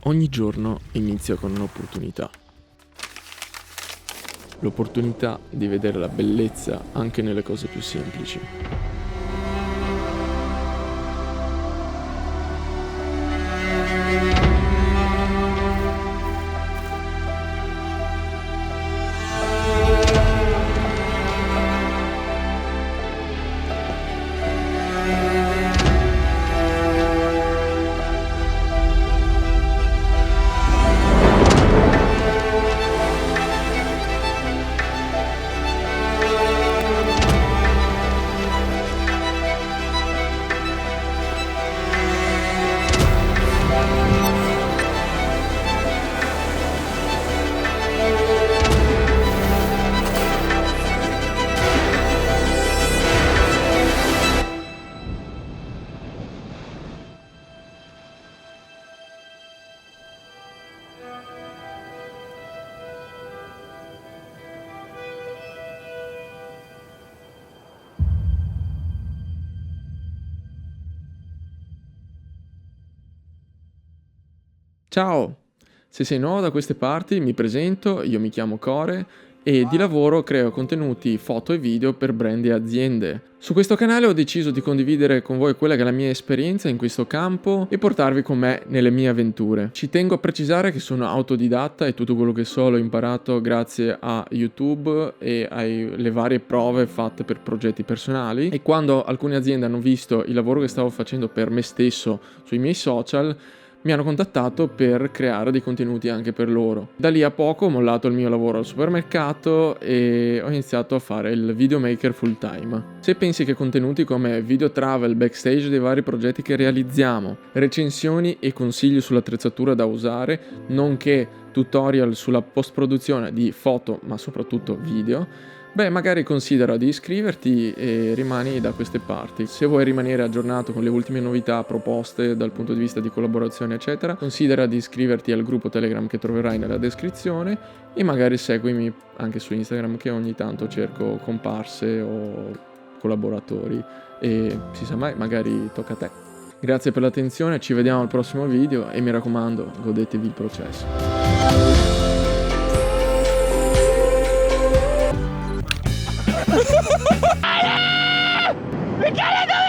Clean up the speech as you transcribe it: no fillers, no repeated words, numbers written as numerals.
Ogni giorno inizia con un'opportunità. L'opportunità di vedere la bellezza anche nelle cose più semplici. Ciao! Se sei nuovo da queste parti mi presento, io mi chiamo Core e di lavoro creo contenuti foto e video per brand e aziende. Su questo canale ho deciso di condividere con voi quella che è la mia esperienza in questo campo e portarvi con me nelle mie avventure. Ci tengo a precisare che sono autodidatta e tutto quello che so l'ho imparato grazie a YouTube e alle varie prove fatte per progetti personali, e quando alcune aziende hanno visto il lavoro che stavo facendo per me stesso sui miei social mi hanno contattato per creare dei contenuti anche per loro. Da lì a poco ho mollato il mio lavoro al supermercato e ho iniziato a fare il videomaker full time. Se pensi che contenuti come video travel, backstage dei vari progetti che realizziamo, recensioni e consigli sull'attrezzatura da usare, nonché tutorial sulla post-produzione di foto ma soprattutto video, magari considera di iscriverti e rimani da queste parti. Se vuoi rimanere aggiornato con le ultime novità proposte dal punto di vista di collaborazione eccetera, considera di iscriverti al gruppo Telegram che troverai nella descrizione e magari seguimi anche su Instagram, che ogni tanto cerco comparse o collaboratori e si sa mai, magari tocca a te. Grazie per l'attenzione, ci vediamo al prossimo video e mi raccomando, godetevi il processo. We gotta do